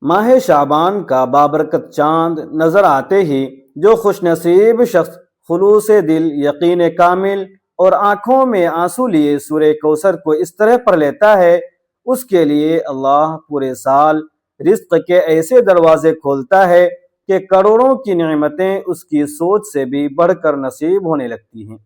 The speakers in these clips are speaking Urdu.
ماہ شعبان کا بابرکت چاند نظر آتے ہی جو خوش نصیب شخص خلوص دل، یقین کامل اور آنکھوں میں آنسو لیے سورہ کوثر کو اس طرح پڑھ لیتا ہے، اس کے لیے اللہ پورے سال رزق کے ایسے دروازے کھولتا ہے کہ کروڑوں کی نعمتیں اس کی سوچ سے بھی بڑھ کر نصیب ہونے لگتی ہیں۔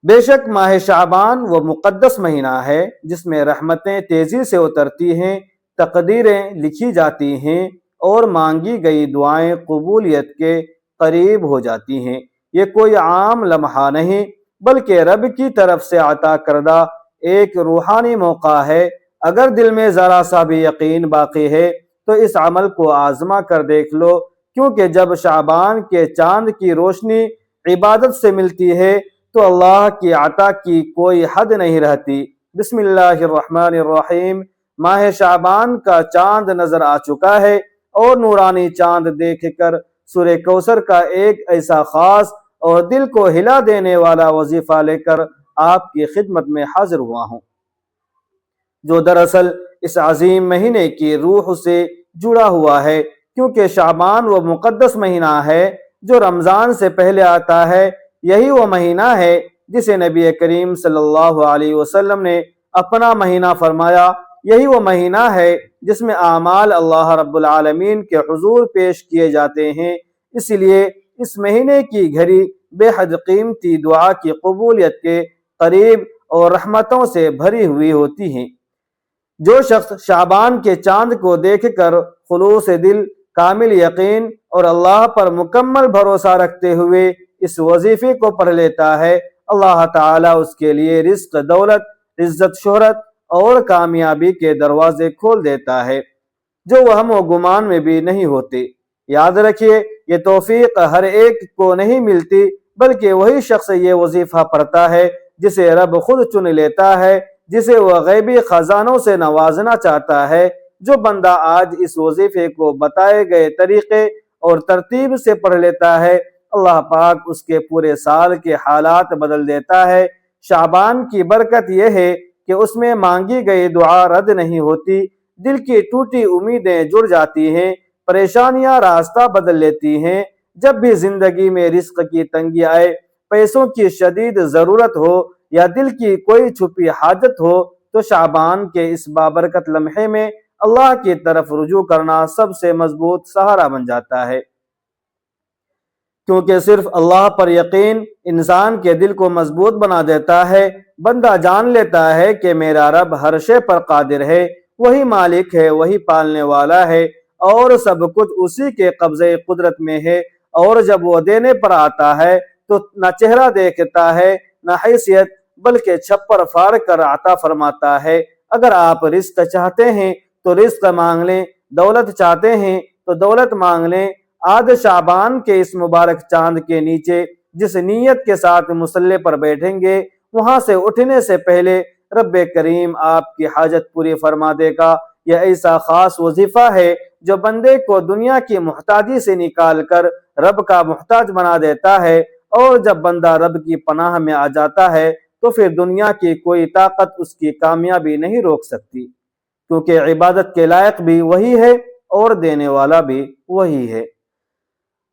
بے شک ماہ شعبان وہ مقدس مہینہ ہے جس میں رحمتیں تیزی سے اترتی ہیں، تقدیریں لکھی جاتی ہیں اور مانگی گئی دعائیں قبولیت کے قریب ہو جاتی ہیں۔ یہ کوئی عام لمحہ نہیں بلکہ رب کی طرف سے عطا کردہ ایک روحانی موقع ہے۔ اگر دل میں ذرا سا بھی یقین باقی ہے تو اس عمل کو آزما کر دیکھ لو، کیونکہ جب شعبان کے چاند کی روشنی عبادت سے ملتی ہے تو اللہ کی عطا کی کوئی حد نہیں رہتی۔ بسم اللہ الرحمن الرحیم۔ ماہ شعبان کا چاند نظر آ چکا ہے اور نورانی چاند دیکھ کر سورہ کوثر کا ایک ایسا خاص اور دل کو ہلا دینے والا وظیفہ لے کر آپ کی خدمت میں حاضر ہوا ہوں، جو دراصل اس عظیم مہینے کی روح سے جڑا ہوا ہے، کیونکہ شعبان وہ مقدس مہینہ ہے جو رمضان سے پہلے آتا ہے۔ یہی وہ مہینہ ہے جسے نبی کریم صلی اللہ علیہ وسلم نے اپنا مہینہ فرمایا۔ یہی وہ مہینہ ہے جس میں اعمال اللہ رب العالمین کے حضور پیش کیے جاتے ہیں، اس لیے اس مہینے کی گھڑی بے حد قیمتی، دعا کی قبولیت کے قریب اور رحمتوں سے بھری ہوئی ہوتی ہیں۔ جو شخص شعبان کے چاند کو دیکھ کر خلوص دل، کامل یقین اور اللہ پر مکمل بھروسہ رکھتے ہوئے اس وظیفے کو پڑھ لیتا ہے، اللہ تعالیٰ اس کے لیے رزق، دولت، عزت، شہرت اور کامیابی کے دروازے کھول دیتا ہے جو وہم و گمان میں بھی نہیں ہوتے۔ یاد رکھیے، یہ توفیق ہر ایک کو نہیں ملتی، بلکہ وہی شخص یہ وظیفہ پڑھتا ہے جسے رب خود چن لیتا ہے، جسے وہ غیبی خزانوں سے نوازنا چاہتا ہے۔ جو بندہ آج اس وظیفے کو بتائے گئے طریقے اور ترتیب سے پڑھ لیتا ہے، اللہ پاک اس کے پورے سال کے حالات بدل دیتا ہے۔ شعبان کی برکت یہ ہے کہ اس میں مانگی گئی دعا رد نہیں ہوتی، دل کی ٹوٹی امیدیں جڑ جاتی ہیں، پریشانیاں راستہ بدل لیتی ہیں۔ جب بھی زندگی میں رزق کی تنگی آئے، پیسوں کی شدید ضرورت ہو یا دل کی کوئی چھپی حاجت ہو، تو شعبان کے اس بابرکت لمحے میں اللہ کی طرف رجوع کرنا سب سے مضبوط سہارا بن جاتا ہے، کیونکہ صرف اللہ پر یقین انسان کے دل کو مضبوط بنا دیتا ہے۔ بندہ جان لیتا ہے کہ میرا رب ہر شے پر قادر ہے، وہی مالک ہے، وہی پالنے والا ہے اور سب کچھ اسی کے قبضے قدرت میں ہے، اور جب وہ دینے پر آتا ہے تو نہ چہرہ دیکھتا ہے نہ حیثیت، بلکہ چھپر پھاڑ کر عطا فرماتا ہے۔ اگر آپ رزق چاہتے ہیں تو رزق مانگ لیں، دولت چاہتے ہیں تو دولت مانگ لیں۔ آج شعبان کے اس مبارک چاند کے نیچے جس نیت کے ساتھ مصلی پر بیٹھیں گے، وہاں سے اٹھنے سے پہلے رب کریم آپ کی حاجت پوری فرما دے گا۔ یہ ایسا خاص وظیفہ ہے جو بندے کو دنیا کی محتاجی سے نکال کر رب کا محتاج بنا دیتا ہے، اور جب بندہ رب کی پناہ میں آ جاتا ہے تو پھر دنیا کی کوئی طاقت اس کی کامیابی نہیں روک سکتی، کیونکہ عبادت کے لائق بھی وہی ہے اور دینے والا بھی وہی ہے۔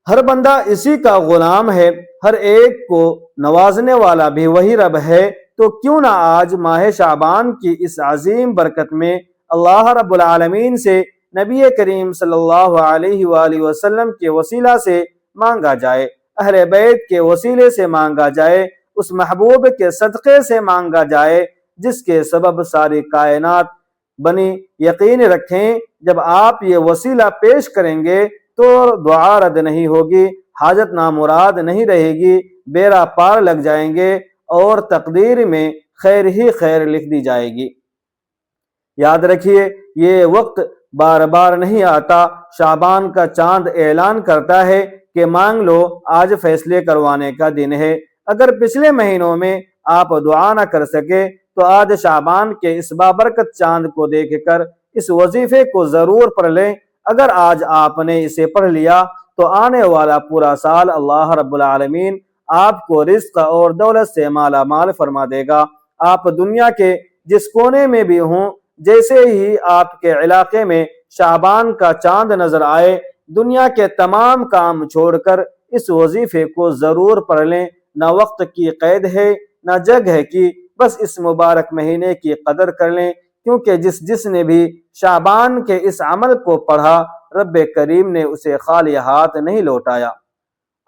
ہر بندہ اسی کا غلام ہے، ہر ایک کو نوازنے والا بھی وہی رب ہے۔ تو کیوں نہ آج ماہ شعبان کی اس عظیم برکت میں اللہ رب العالمین سے نبی کریم صلی اللہ علیہ وآلہ وسلم کے وسیلہ سے مانگا جائے، اہل بیت کے وسیلے سے مانگا جائے، اس محبوب کے صدقے سے مانگا جائے جس کے سبب ساری کائنات بنی۔ یقین رکھیں، جب آپ یہ وسیلہ پیش کریں گے تو دعا رد نہیں ہوگی، حاجت نامراد نہیں رہے گی، بیڑا پار لگ جائیں گے اور تقدیر میں خیر ہی خیر لکھ دی جائے گی۔ یاد رکھیے، یہ وقت بار بار نہیں آتا۔ شعبان کا چاند اعلان کرتا ہے کہ مانگ لو، آج فیصلے کروانے کا دن ہے۔ اگر پچھلے مہینوں میں آپ دعا نہ کر سکے تو آج شعبان کے اس بابرکت چاند کو دیکھ کر اس وظیفے کو ضرور پڑھ لیں۔ اگر آج آپ نے اسے پڑھ لیا تو آنے والا پورا سال اللہ رب العالمین آپ کو رزق اور دولت سے مالا مال فرما دے گا۔ آپ دنیا کے جس کونے میں بھی ہوں، جیسے ہی آپ کے علاقے میں شعبان کا چاند نظر آئے، دنیا کے تمام کام چھوڑ کر اس وظیفے کو ضرور پڑھ لیں۔ نہ وقت کی قید ہے نہ جگہ کی، بس اس مبارک مہینے کی قدر کر لیں، کیونکہ جس نے بھی شعبان کے اس عمل کو پڑھا، رب کریم نے اسے خالی ہاتھ نہیں لوٹایا۔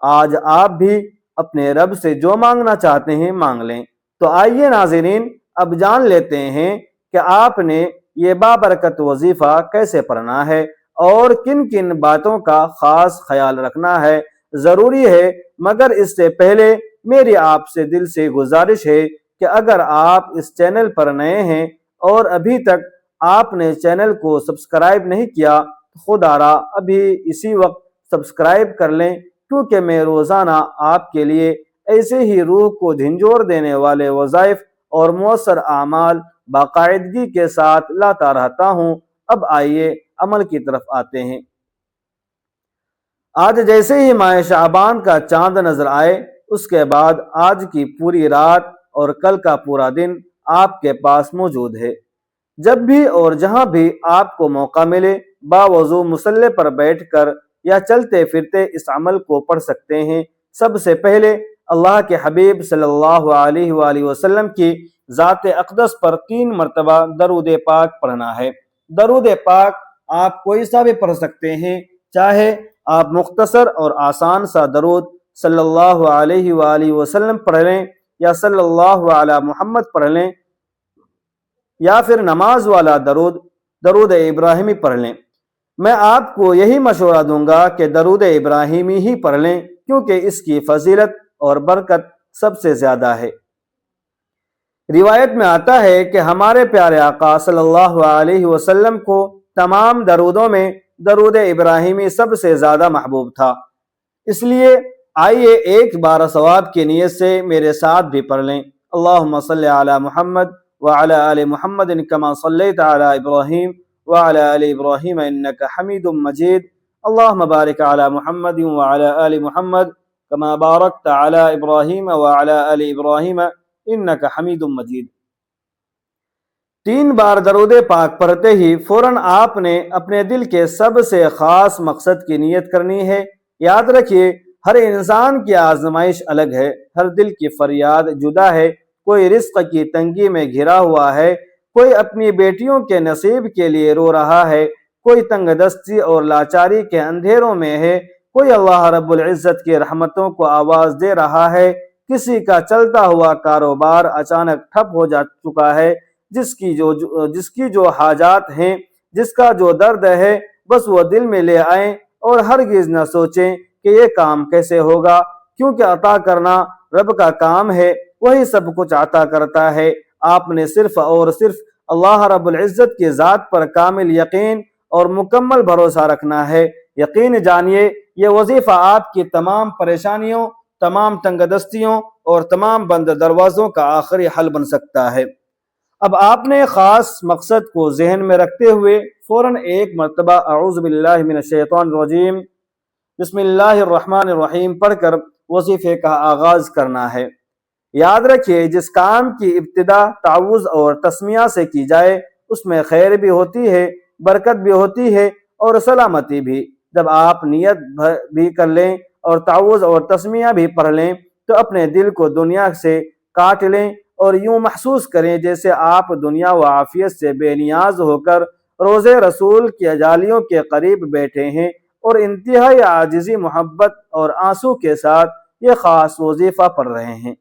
آج آپ بھی اپنے رب سے جو مانگنا چاہتے ہیں مانگ لیں۔ تو آئیے ناظرین، اب جان لیتے ہیں کہ آپ نے یہ بابرکت وظیفہ کیسے پڑھنا ہے اور کن کن باتوں کا خاص خیال رکھنا ہے۔ ضروری ہے، مگر اس سے پہلے میری آپ سے دل سے گزارش ہے کہ اگر آپ اس چینل پر نئے ہیں اور ابھی تک آپ نے چینل کو سبسکرائب نہیں کیا تو خدا را ابھی اسی وقت سبسکرائب کر لیں، کیونکہ میں روزانہ آپ کے لیے ایسے ہی روح کو جھنجھوڑ دینے والے وظائف اور مؤثر اعمال باقاعدگی کے ساتھ لاتا رہتا ہوں۔ اب آئیے عمل کی طرف آتے ہیں۔ آج جیسے ہی ماہ شعبان کا چاند نظر آئے، اس کے بعد آج کی پوری رات اور کل کا پورا دن آپ کے پاس موجود ہے۔ جب بھی اور جہاں بھی آپ کو موقع ملے، باوضو مصلی پر بیٹھ کر یا چلتے پھرتے اس عمل کو پڑھ سکتے ہیں۔ سب سے پہلے اللہ کے حبیب صلی اللہ علیہ وآلہ وسلم کی ذات اقدس پر 3 مرتبہ درود پاک پڑھنا ہے۔ درود پاک آپ کوئی سا بھی پڑھ سکتے ہیں، چاہے آپ مختصر اور آسان سا درود صلی اللہ علیہ وآلہ وسلم پڑھ لیں یا صلی اللہ علی محمد پڑھ لیں، یا پھر نماز والا درود ابراہیمی پڑھ لیں۔ میں آپ کو یہی مشورہ دوں گا کہ درود ابراہیمی ہی پڑھ لیں، کیونکہ اس کی فضیلت اور برکت سب سے زیادہ ہے۔ روایت میں آتا ہے کہ ہمارے پیارے آقا صلی اللہ علیہ وسلم کو تمام درودوں میں درود ابراہیمی سب سے زیادہ محبوب تھا۔ اس لیے آئیے ایک بار ثواب کی نیت سے میرے ساتھ بھی پڑھ لیں۔ اللہم صلی علی محمد وعلی آل محمد کما صلیت علی ابراہیم وعلی آل ابراہیم انک حمید مجید۔ اللہم بارک علی محمد وعلی آل محمد کما بارکت علی ابراہیم وعلی آل ابراہیم انک حمید مجید۔ 3 بار درود پاک پڑھتے ہی فوراً آپ نے اپنے دل کے سب سے خاص مقصد کی نیت کرنی ہے۔ یاد رکھیے، ہر انسان کی آزمائش الگ ہے، ہر دل کی فریاد جدا ہے۔ کوئی رزق کی تنگی میں گھرا ہوا ہے، کوئی اپنی بیٹیوں کے نصیب کے لیے رو رہا ہے، کوئی تنگ دستی اور لاچاری کے اندھیروں میں ہے، کوئی اللہ رب العزت کی رحمتوں کو آواز دے رہا ہے، کسی کا چلتا ہوا کاروبار اچانک ٹھپ ہو جا چکا ہے، جس کی جو حاجات ہیں، جس کا جو درد ہے، بس وہ دل میں لے آئیں اور ہرگز نہ سوچیں کہ یہ کام کیسے ہوگا، کیونکہ عطا کرنا رب کا کام ہے، وہی سب کچھ عطا کرتا ہے۔ آپ نے صرف اور صرف اللہ رب العزت کی ذات پر کامل یقین اور مکمل بھروسہ رکھنا ہے۔ یقین جانیے، یہ وظیفہ آپ کی تمام پریشانیوں، تمام تنگ دستیوں اور تمام بند دروازوں کا آخری حل بن سکتا ہے۔ اب آپ نے خاص مقصد کو ذہن میں رکھتے ہوئے فوراً ایک مرتبہ اعوذ باللہ من الشیطان الرجیم بسم اللہ الرحمن الرحیم پڑھ کر وظیفے کا آغاز کرنا ہے۔ یاد رکھیے، جس کام کی ابتدا تعوذ اور تسمیہ سے کی جائے اس میں خیر بھی ہوتی ہے، برکت بھی ہوتی ہے اور سلامتی بھی۔ جب آپ نیت بھی کر لیں اور تعوذ اور تسمیہ بھی پڑھ لیں تو اپنے دل کو دنیا سے کاٹ لیں اور یوں محسوس کریں جیسے آپ دنیا و عافیت سے بے نیاز ہو کر روضے رسول کی اجالیوں کے قریب بیٹھے ہیں اور انتہائی عاجزی، محبت اور آنسو کے ساتھ یہ خاص وظیفہ پڑھ رہے ہیں۔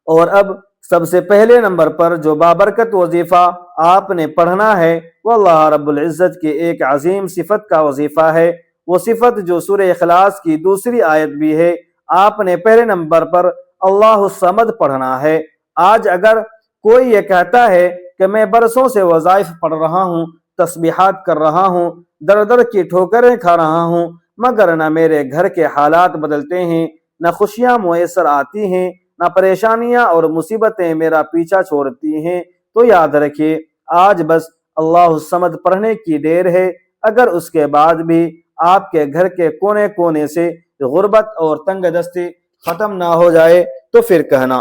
اور اب سب سے پہلے نمبر پر جو بابرکت وظیفہ آپ نے پڑھنا ہے وہ اللہ رب العزت کی ایک عظیم صفت کا وظیفہ ہے۔ وہ صفت جو سورہ اخلاص کی دوسری آیت بھی ہے۔ آپ نے پہلے نمبر پر اللہ الصمد پڑھنا ہے۔ آج اگر کوئی یہ کہتا ہے کہ میں برسوں سے وظائف پڑھ رہا ہوں، تسبیحات کر رہا ہوں، در در کی ٹھوکریں کھا رہا ہوں، مگر نہ میرے گھر کے حالات بدلتے ہیں، نہ خوشیاں میسر آتی ہیں، نہ پریشانیاں اور مصیبتیں میرا پیچھا چھوڑتی ہیں، تو یاد رکھیے آج بس اللہ الصمد پڑھنے کی دیر ہے۔ اگر اس کے بعد بھی آپ کے گھر کے کونے کونے سے غربت اور تنگ دستی ختم نہ ہو جائے تو پھر کہنا۔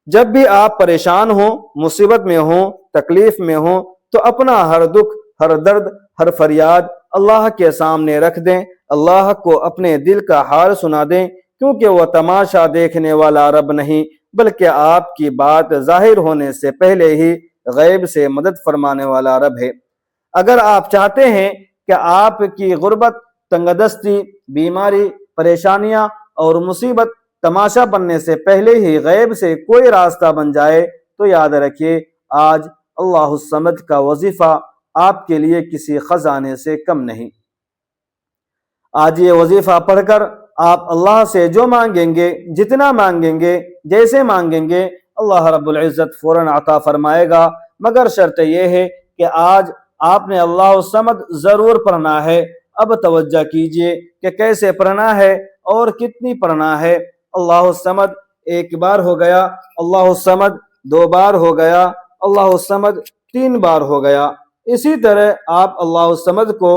جب بھی آپ پریشان ہوں، مصیبت میں ہوں، تکلیف میں ہوں تو اپنا ہر دکھ ہر درد ہر فریاد اللہ کے سامنے رکھ دیں، اللہ کو اپنے دل کا حال سنا دیں، کیونکہ وہ تماشا دیکھنے والا رب نہیں بلکہ آپ کی بات ظاہر ہونے سے پہلے ہی غیب سے مدد فرمانے والا رب ہے۔ اگر آپ چاہتے ہیں کہ آپ کی غربت، تنگ دستی، بیماری، پریشانیاں اور مصیبت تماشا بننے سے پہلے ہی غیب سے کوئی راستہ بن جائے تو یاد رکھیے آج اللہ الصمد کا وظیفہ آپ کے لیے کسی خزانے سے کم نہیں۔ آج یہ وظیفہ پڑھ کر آپ اللہ سے جو مانگیں گے، جتنا مانگیں گے، جیسے مانگیں گے، اللہ رب العزت فوراً عطا فرمائے گا، مگر شرط یہ ہے کہ آج آپ نے اللہ الصمد ضرور پڑھنا ہے۔ اب توجہ کیجئے کہ کیسے پڑھنا ہے اور کتنی پڑھنا ہے۔ اللہ الصمد ایک بار ہو گیا، اللہ الصمد دو بار ہو گیا، اللہ الصمد تین بار ہو گیا۔ اسی طرح آپ اللہ الصمد کو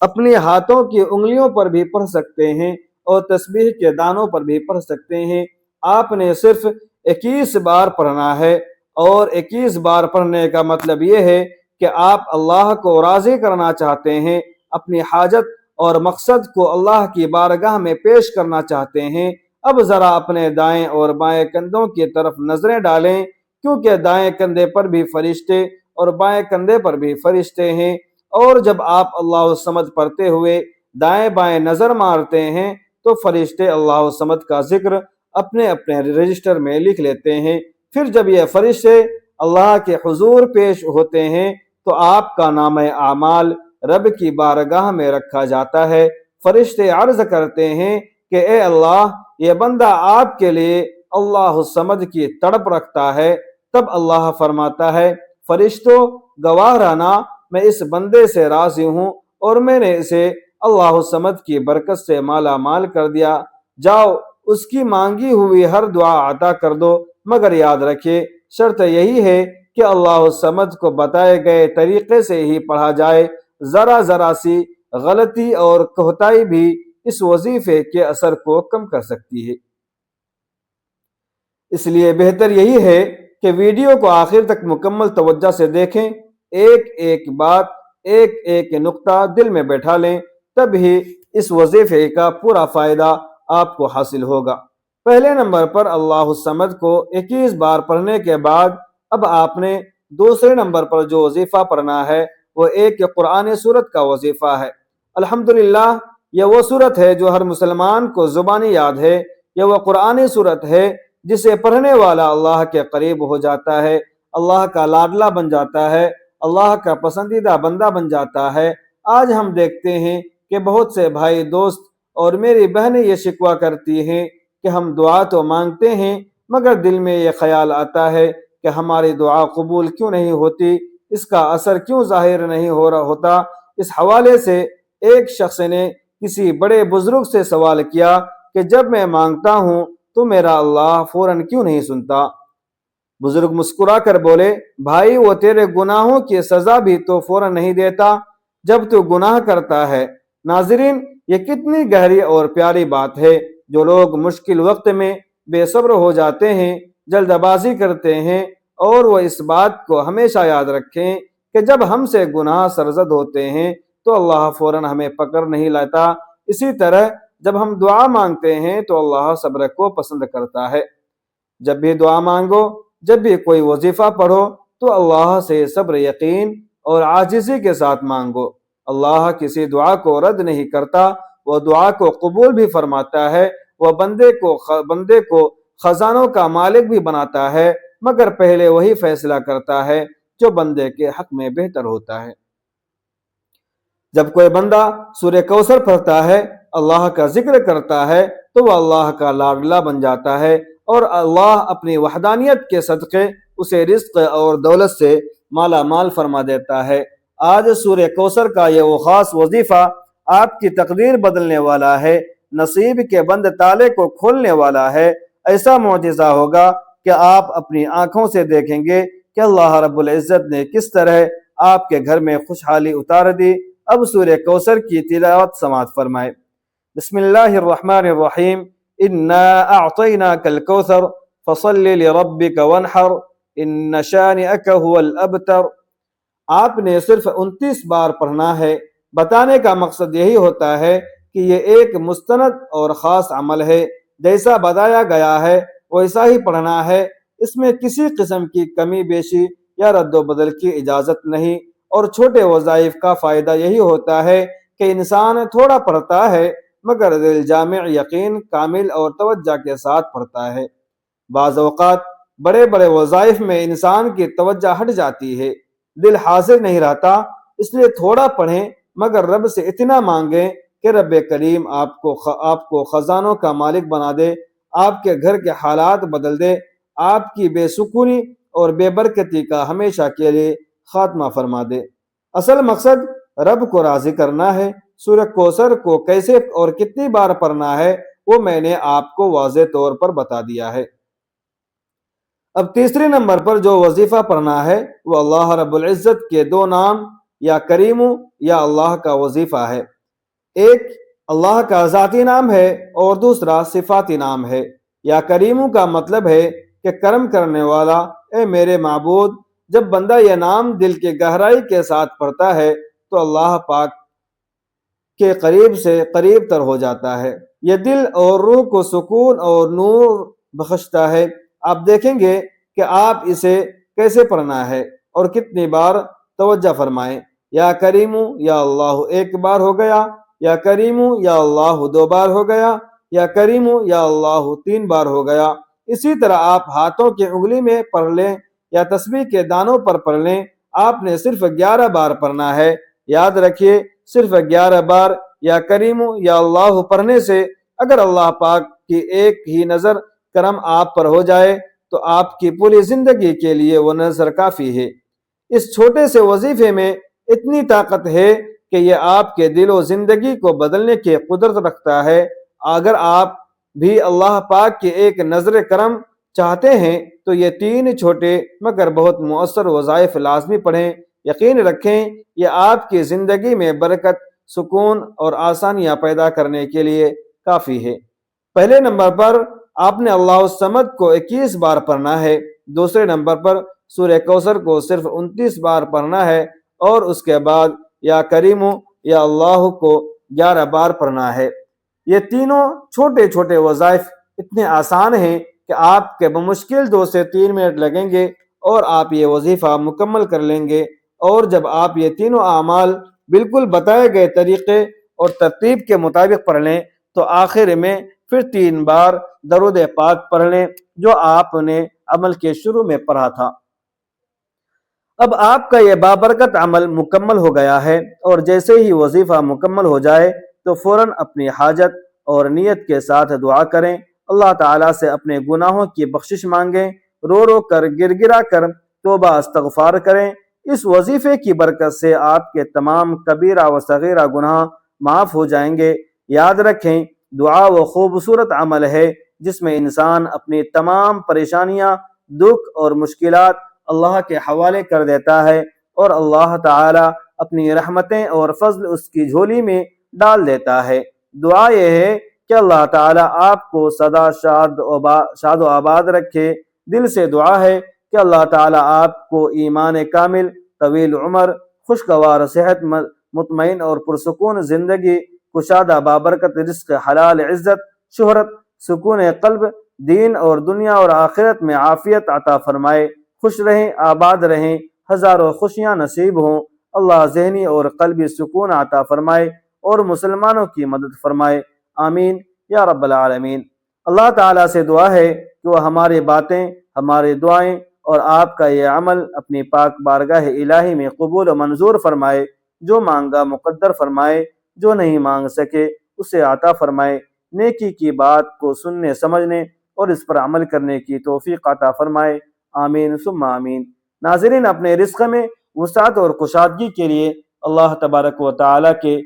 اپنے ہاتھوں کی انگلیوں پر بھی پڑھ سکتے ہیں اور تسبیح کے دانوں پر بھی پڑھ سکتے ہیں۔ آپ نے صرف 21 بار پڑھنا ہے، اور 21 بار پڑھنے کا مطلب یہ ہے کہ آپ اللہ کو راضی کرنا چاہتے ہیں، اپنی حاجت اور مقصد کو اللہ کی بارگاہ میں پیش کرنا چاہتے ہیں۔ اب ذرا اپنے دائیں اور بائیں کندھوں کی طرف نظریں ڈالیں، کیونکہ دائیں کندھے پر بھی فرشتے اور بائیں کندھے پر بھی فرشتے ہیں، اور جب آپ اللہ الصمد پڑھتے ہوئے دائیں بائیں نظر مارتے ہیں تو فرشتے اللہ الصمد کا ذکر اپنے اپنے رجسٹر میں لکھ لیتے ہیں۔ پھر جب یہ فرشتے اللہ کے حضور پیش ہوتے ہیں تو آپ کا نام اعمال رب کی بارگاہ میں رکھا جاتا ہے۔ فرشتے عرض کرتے ہیں کہ اے اللہ، یہ بندہ آپ کے لیے اللہ الصمد کی تڑپ رکھتا ہے۔ تب اللہ فرماتا ہے، فرشتوں گواہ رہنا، میں اس بندے سے راضی ہوں اور میں نے اسے اللہ الصمد کی برکت سے مالا مال کر دیا، جاؤ اس کی مانگی ہوئی ہر دعا عطا کر دو، مگر یاد رکھیے شرط یہی ہے کہ اللہ الصمد کو بتائے گئے طریقے سے ہی پڑھا جائے۔ ذرا ذرا سی غلطی اور کوتاہی بھی اس وظیفے کے اثر کو کم کر سکتی ہے۔ اس لیے بہتر یہی ہے کہ ویڈیو کو آخر تک مکمل توجہ سے دیکھیں، ایک ایک بات، ایک ایک نقطہ دل میں بیٹھا لیں، تب ہی اس وظیفے کا پورا فائدہ آپ کو حاصل ہوگا۔ پہلے نمبر پر اللہ الصمد کو 21 بار پڑھنے کے بعد اب آپ نے دوسرے نمبر پر جو وظیفہ پڑھنا ہے وہ ایک قرآن سورت کا وظیفہ ہے۔ الحمدللہ یہ وہ سورت ہے جو ہر مسلمان کو زبانی یاد ہے۔ یہ وہ قرآن سورت ہے جسے پڑھنے والا اللہ کے قریب ہو جاتا ہے، اللہ کا لاڈلا بن جاتا ہے، اللہ کا پسندیدہ بندہ بن جاتا ہے۔ آج ہم دیکھتے ہیں کہ بہت سے بھائی دوست اور میری بہنیں یہ شکوہ کرتی ہیں کہ ہم دعا تو مانگتے ہیں مگر دل میں یہ خیال آتا ہے کہ ہماری دعا قبول کیوں نہیں ہوتی، اس کا اثر کیوں ظاہر نہیں ہوتا۔ اس حوالے سے ایک شخص نے کسی بڑے بزرگ سے سوال کیا کہ جب میں مانگتا ہوں تو میرا اللہ فوراً کیوں نہیں سنتا؟ بزرگ مسکرا کر بولے، بھائی وہ تیرے گناہوں کی سزا بھی تو فوراً نہیں دیتا جب تو گناہ کرتا ہے۔ ناظرین، یہ کتنی گہری اور پیاری بات ہے۔ جو لوگ مشکل وقت میں بے صبر ہو جاتے ہیں، جلد بازی کرتے ہیں، اور وہ اس بات کو ہمیشہ یاد رکھیں کہ جب ہم سے گناہ سرزد ہوتے ہیں تو اللہ فوراً ہمیں پکڑ نہیں لیتا۔ اسی طرح جب ہم دعا مانگتے ہیں تو اللہ صبر کو پسند کرتا ہے۔ جب بھی دعا مانگو، جب بھی کوئی وظیفہ پڑھو تو اللہ سے صبر، یقین اور عاجزی کے ساتھ مانگو۔ اللہ کسی دعا کو رد نہیں کرتا، وہ دعا کو قبول بھی فرماتا ہے۔ وہ بندے کو خزانوں کا مالک بھی بناتا ہے، مگر پہلے وہی فیصلہ کرتا ہے جو بندے کے حق میں بہتر ہوتا ہے۔ جب کوئی بندہ سورہ کوثر پڑھتا ہے، اللہ کا ذکر کرتا ہے تو وہ اللہ کا لاڈلا بن جاتا ہے، اور اللہ اپنی وحدانیت کے صدقے اسے رزق اور دولت سے مالا مال فرما دیتا ہے۔ آج سورہ کوثر کا یہ وہ خاص وظیفہ آپ کی تقدیر بدلنے والا ہے، نصیب کے بند تالے کو کھولنے والا ہے۔ ایسا معجزہ ہوگا کہ آپ اپنی آنکھوں سے دیکھیں گے کہ اللہ رب العزت نے کس طرح آپ کے گھر میں خوشحالی اتار دی۔ اب سورہ کوثر کی تلاوت سماعت فرمائے۔ بسم اللہ الرحمن الرحیم، انا اعطیناک الکوثر فصل لربک وانحر ان شانئک هو الابتر۔ آپ نے صرف 29 بار پڑھنا ہے۔ بتانے کا مقصد یہی ہوتا ہے کہ یہ ایک مستند اور خاص عمل ہے، جیسا بتایا گیا ہے ویسا ہی پڑھنا ہے، اس میں کسی قسم کی کمی بیشی یا رد و بدل کی اجازت نہیں۔ اور چھوٹے وظائف کا فائدہ یہی ہوتا ہے کہ انسان تھوڑا پڑھتا ہے مگر دل جامع، یقین کامل اور توجہ کے ساتھ پڑھتا ہے۔ بعض اوقات بڑے بڑے وظائف میں انسان کی توجہ ہٹ جاتی ہے، دل حاضر نہیں رہتا، اس لیے تھوڑا پڑھیں مگر رب سے اتنا مانگیں کہ رب کریم آپ کو خزانوں کا مالک بنا دے، آپ کے گھر کے حالات بدل دے، آپ کی بے سکونی اور بے برکتی کا ہمیشہ کے لیے خاتمہ فرما دے۔ اصل مقصد رب کو راضی کرنا ہے۔ سورہ کوثر کو کیسے اور کتنی بار پڑھنا ہے وہ میں نے آپ کو واضح طور پر بتا دیا ہے۔ اب تیسرے نمبر پر جو وظیفہ پڑھنا ہے وہ اللہ رب العزت کے دو نام یا کریم یا اللہ کا وظیفہ ہے۔ ایک اللہ کا ذاتی نام ہے اور دوسرا صفاتی نام ہے۔ یا کریم کا مطلب ہے کہ کرم کرنے والا، اے میرے معبود۔ جب بندہ یہ نام دل کے گہرائی کے ساتھ پڑھتا ہے تو اللہ پاک کے قریب سے قریب تر ہو جاتا ہے۔ یہ دل اور روح کو سکون اور نور بخشتا ہے۔ آپ دیکھیں گے کہ آپ اسے کیسے پڑھنا ہے اور کتنی بار۔ توجہ فرمائیں، یا کریم یا اللہ ایک بار ہو گیا، یا کریم یا اللہ 2 بار ہو گیا، یا کریم یا اللہ 3 بار ہو گیا۔ اسی طرح آپ ہاتھوں کی انگلی میں پڑھ لیں یا تسبیح کے دانوں پر پڑھ لیں، آپ نے صرف 11 بار پڑھنا ہے۔ یاد رکھیے، صرف 11 بار یا کریم یا اللہ پڑھنے سے اگر اللہ پاک کی ایک ہی نظر کرم آپ پر ہو جائے تو آپ کی پوری زندگی کے لیے وہ نظر کافی ہے۔ اس چھوٹے سے وظیفے میں اتنی طاقت ہے کہ یہ آپ کے دل و زندگی کو بدلنے کی قدرت رکھتا ہے۔ اگر آپ بھی اللہ پاک کی ایک نظر کرم چاہتے ہیں تو یہ 3 چھوٹے مگر بہت مؤثر وظائف لازمی پڑھیں۔ یقین رکھیں یہ آپ کی زندگی میں برکت، سکون اور آسانیاں پیدا کرنے کے لیے کافی ہے۔ پہلے نمبر پر آپ نے اللہ الصمد کو 21 بار پڑھنا ہے۔ دوسرے نمبر پر سورہ کوثر کو صرف 29 بار پڑھنا ہے، اور اس کے بعد یا کریم یا اللہ کو 11 بار پڑھنا ہے۔ یہ تینوں چھوٹے چھوٹے وظائف اتنے آسان ہیں کہ آپ کے بمشکل 2 سے 3 منٹ لگیں گے اور آپ یہ وظیفہ مکمل کر لیں گے۔ اور جب آپ یہ تینوں اعمال بالکل بتائے گئے طریقے اور ترتیب کے مطابق پڑھ لیں تو آخر میں پھر 3 بار درود پاک پڑھ لیں جو آپ نے عمل کے شروع میں پڑھا تھا۔ اب آپ کا یہ بابرکت عمل مکمل ہو گیا ہے، اور جیسے ہی وظیفہ مکمل ہو جائے تو فوراً اپنی حاجت اور نیت کے ساتھ دعا کریں، اللہ تعالیٰ سے اپنے گناہوں کی بخشش مانگیں، رو رو کر گر گرا کر توبہ استغفار کریں۔ اس وظیفے کی برکت سے آپ کے تمام کبیرہ و صغیرہ گناہ معاف ہو جائیں گے۔ یاد رکھیں، دعا وہ خوبصورت عمل ہے جس میں انسان اپنی تمام پریشانیاں، دکھ اور مشکلات اللہ کے حوالے کر دیتا ہے، اور اللہ تعالی اپنی رحمتیں اور فضل اس کی جھولی میں ڈال دیتا ہے۔ دعا یہ ہے کہ اللہ تعالی آپ کو سدا شاد و آباد رکھے۔ دل سے دعا ہے کہ اللہ تعالی آپ کو ایمان کامل، طویل عمر، خوشگوار صحت، مطمئن اور پرسکون زندگی، کشادہ بابرکت رزق، حلال عزت، شہرت، سکون قلب، دین اور دنیا اور آخرت میں عافیت عطا فرمائے۔ خوش رہیں، آباد رہیں، ہزاروں خوشیاں نصیب ہوں۔ اللہ ذہنی اور قلبی سکون عطا فرمائے اور مسلمانوں کی مدد فرمائے، آمین یا رب العالمین۔ اللہ تعالیٰ سے دعا ہے کہ وہ ہماری باتیں، ہماری دعائیں اور آپ کا یہ عمل اپنی پاک بارگاہ الہی میں قبول و منظور فرمائے۔ جو مانگا مقدر فرمائے، جو نہیں مانگ سکے اسے عطا فرمائے۔ نیکی کی بات کو سننے، سمجھنے اور اس پر عمل کرنے کی توفیق عطا فرمائے، آمین ثم آمین۔ ناظرین، اپنے رزق میں وسعت اور کشادگی کے لیے اللہ تبارک و تعالیٰ کے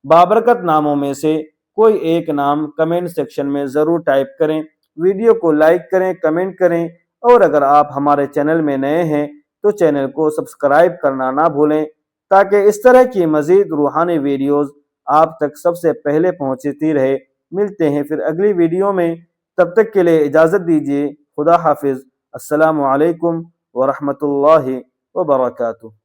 بابرکت ناموں میں سے کوئی ایک نام کمنٹ سیکشن میں ضرور ٹائپ کریں، ویڈیو کو لائک کریں، کمنٹ کریں، اور اگر آپ ہمارے چینل میں نئے ہیں تو چینل کو سبسکرائب کرنا نہ بھولیں تاکہ اس طرح کی مزید روحانی ویڈیوز آپ تک سب سے پہلے پہنچتی رہے۔ ملتے ہیں پھر اگلی ویڈیو میں، تب تک کے لیے اجازت دیجیے۔ خدا حافظ۔ السلام علیکم ورحمۃ اللہ وبرکاتہ۔